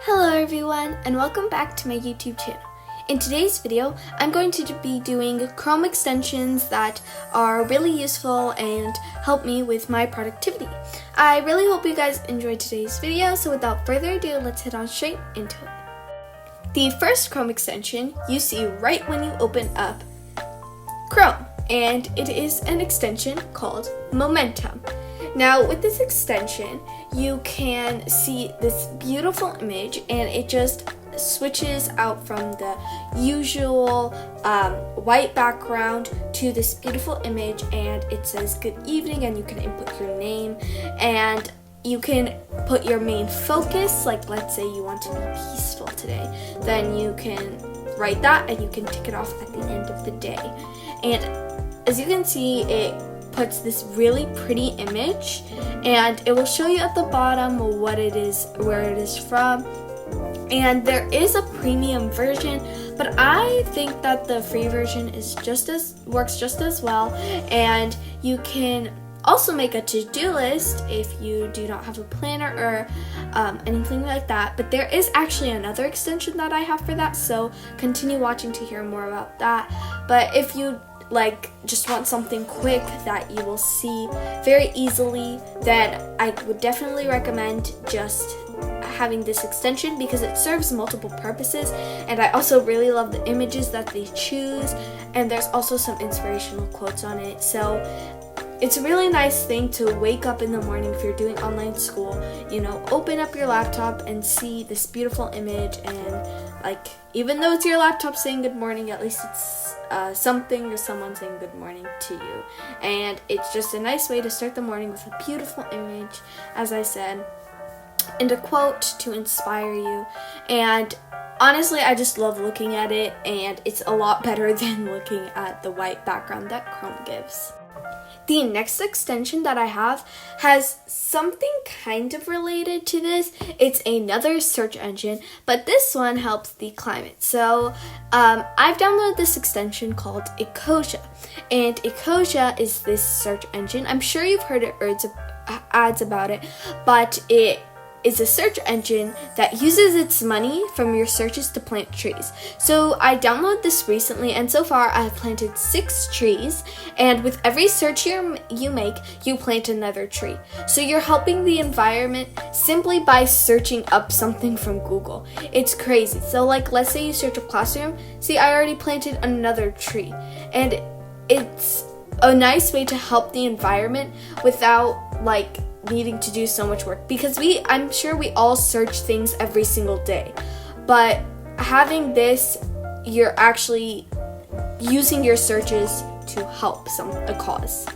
Hello everyone, and welcome back to my YouTube channel. In today's video, I'm going to be doing Chrome extensions that are really useful and help me with my productivity. I really hope you guys enjoyed today's video, so without further ado, let's head on straight into it. The first Chrome extension you see right when you open up Chrome, and it is an extension called Momentum. Now, with this extension, you can see this beautiful image, and it just switches out from the usual white background to this beautiful image, and it says good evening, and you can input your name, and you can put your main focus, like let's say you want to be peaceful today, then you can write that and you can tick it off at the end of the day. And as you can see, it puts this really pretty image, and it will show you at the bottom what it is, where it is from. And there is a premium version, but I think that the free version is works just as well. And you can also make a to-do list if you do not have a planner or anything like that. But there is actually another extension that I have for that, so continue watching to hear more about that. But if you just want something quick that you will see very easily, then I would definitely recommend just having this extension because it serves multiple purposes, and I also really love the images that they choose, and there's also some inspirational quotes on it. So it's a really nice thing to wake up in the morning if you're doing online school, open up your laptop and see this beautiful image, and even though it's your laptop saying good morning, at least it's something or someone saying good morning to you. And it's just a nice way to start the morning with a beautiful image, as I said, and a quote to inspire you. And honestly, I just love looking at it, and it's a lot better than looking at the white background that Chrome gives. The next extension that I have has something kind of related to this. It's another search engine, but this one helps the climate. So I've downloaded this extension called Ecosia, and Ecosia is this search engine. I'm sure you've heard ads about it, but it is a search engine that uses its money from your searches to plant trees. So I downloaded this recently, and so far I have planted 6 trees, and with every search you make, you plant another tree. So you're helping the environment simply by searching up something from Google. It's crazy. So let's say you search a classroom, see, I already planted another tree, and it's a nice way to help the environment without needing to do so much work, because I'm sure we all search things every single day, but having this, you're actually using your searches to help a cause.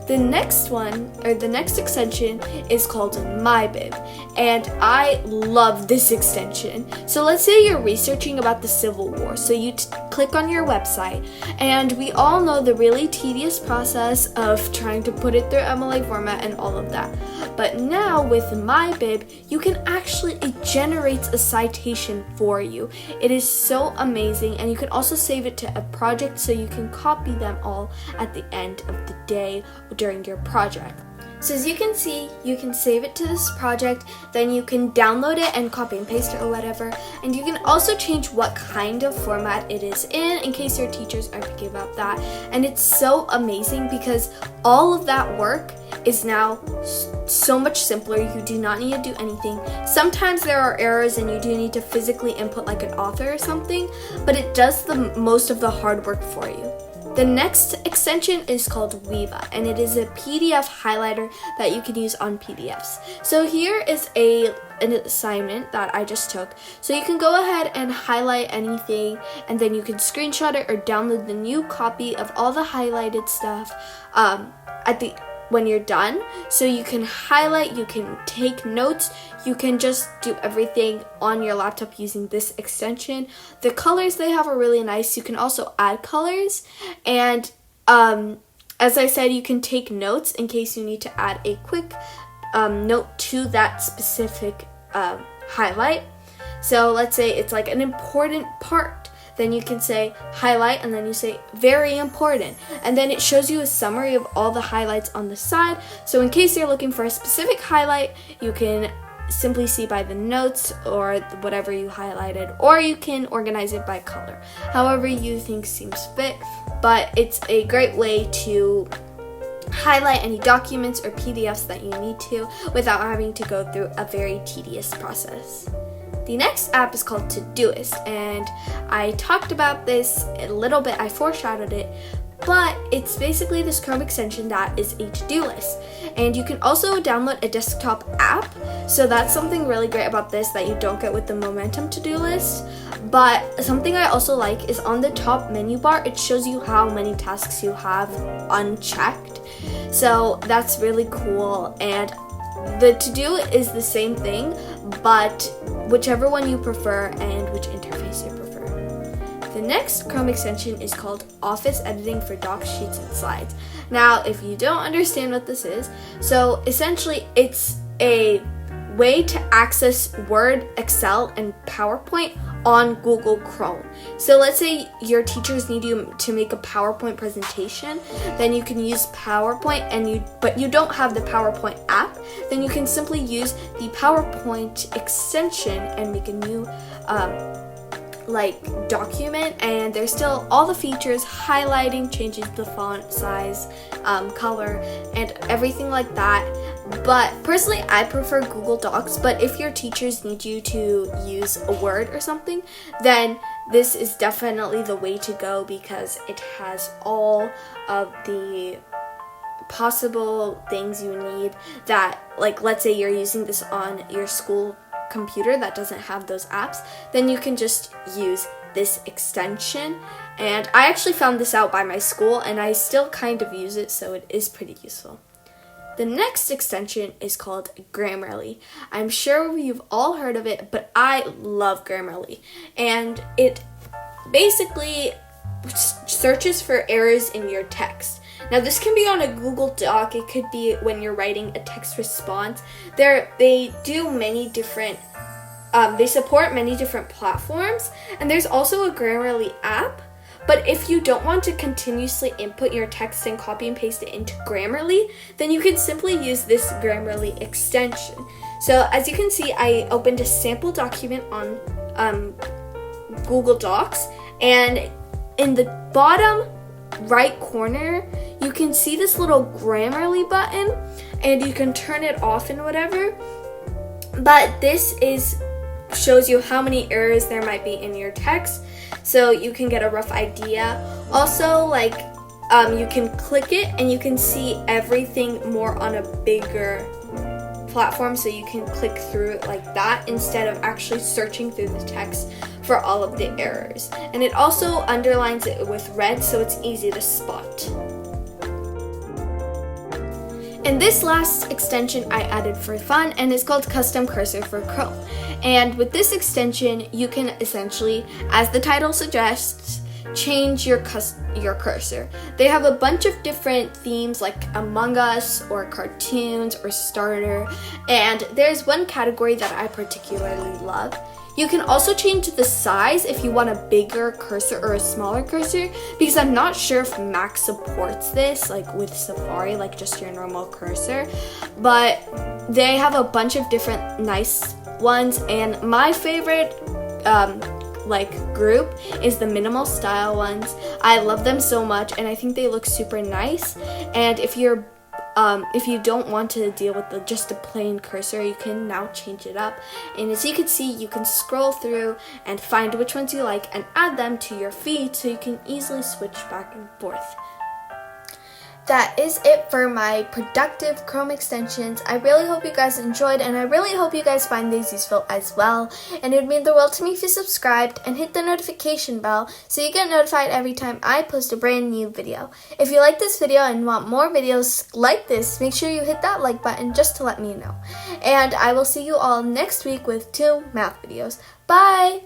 The next extension is called MyBib, and I love this extension. So let's say you're researching about the Civil War, so you click on your website, and we all know the really tedious process of trying to put it through MLA format and all of that. But now with MyBib, it generates a citation for you. It is so amazing, and you can also save it to a project so you can copy them all at the end of the day during your project. So as you can see, you can save it to this project, then you can download it and copy and paste it or whatever, and you can also change what kind of format it is in case your teachers are picky about that. And it's so amazing because all of that work is now so much simpler. You do not need to do anything. Sometimes there are errors and you do need to physically input an author or something, but it does the most of the hard work for you. The next extension is called Weva, and it is a PDF highlighter that you can use on PDFs. So here is an assignment that I just took. So you can go ahead and highlight anything, and then you can screenshot it or download the new copy of all the highlighted stuff when you're done. So you can highlight, you can take notes, you can just do everything on your laptop using this extension. The colors they have are really nice. You can also add colors, and as I said, you can take notes in case you need to add a quick note to that specific highlight. So let's say it's an important part, then you can say highlight, and then you say very important, and then it shows you a summary of all the highlights on the side. So in case you're looking for a specific highlight, you can simply see by the notes or whatever you highlighted, or you can organize it by color, however you think seems fit. But it's a great way to highlight any documents or PDFs that you need to without having to go through a very tedious process. The next app is called Todoist, and I talked about this a little bit, I foreshadowed it, but it's basically this Chrome extension that is a to-do list. And you can also download a desktop app, so that's something really great about this that you don't get with the Momentum to-do list. But something I also like is on the top menu bar, it shows you how many tasks you have unchecked. So that's really cool, and the to-do is the same thing, but whichever one you prefer and which interface you prefer. The next Chrome extension is called Office Editing for Docs, Sheets, and Slides. Now, if you don't understand what this is, so essentially it's a way to access Word, Excel, and PowerPoint on Google Chrome. So let's say your teachers need you to make a PowerPoint presentation, then you can use PowerPoint, but you don't have the PowerPoint app, then you can simply use the PowerPoint extension and make a new document, and there's still all the features, highlighting, changing the font size, color, and everything like that. But personally, I prefer Google Docs, but if your teachers need you to use a Word or something, then this is definitely the way to go, because it has all of the possible things you need that, like, let's say you're using this on your school computer that doesn't have those apps, then you can just use this extension. And I actually found this out by my school, and I still kind of use it, so it is pretty useful. The next extension is called Grammarly. I'm sure you've all heard of it, but I love Grammarly. And it basically searches for errors in your text. Now, this can be on a Google Doc. It could be when you're writing a text response. They do many different, they support many different platforms, and there's also a Grammarly app. But if you don't want to continuously input your text and copy and paste it into Grammarly, then you can simply use this Grammarly extension. So as you can see, I opened a sample document on Google Docs, and in the bottom right corner, you can see this little Grammarly button, and you can turn it off and whatever. But this shows you how many errors there might be in your text, so you can get a rough idea. Also, you can click it and you can see everything more on a bigger platform, so you can click through it like that instead of actually searching through the text for all of the errors. And it also underlines it with red, so it's easy to spot. And this last extension I added for fun, and it's called Custom Cursor for Chrome. And with this extension, you can essentially, as the title suggests, change your cursor. They have a bunch of different themes like Among Us or cartoons or starter, and there's one category that I particularly love. You can also change the size if you want a bigger cursor or a smaller cursor, because I'm not sure if Mac supports this, like with Safari, like just your normal cursor, but they have a bunch of different nice ones, and my favorite group is the minimal style ones. I love them so much, and I think they look super nice. And if you don't want to deal with just a plain cursor, you can now change it up. And as you can see, you can scroll through and find which ones you like and add them to your feed, so you can easily switch back and forth. That is it for my productive Chrome extensions. I really hope you guys enjoyed, and I really hope you guys find these useful as well. And it would mean the world to me if you subscribed and hit the notification bell so you get notified every time I post a brand new video. If you like this video and want more videos like this, make sure you hit that like button just to let me know. And I will see you all next week with 2 math videos. Bye!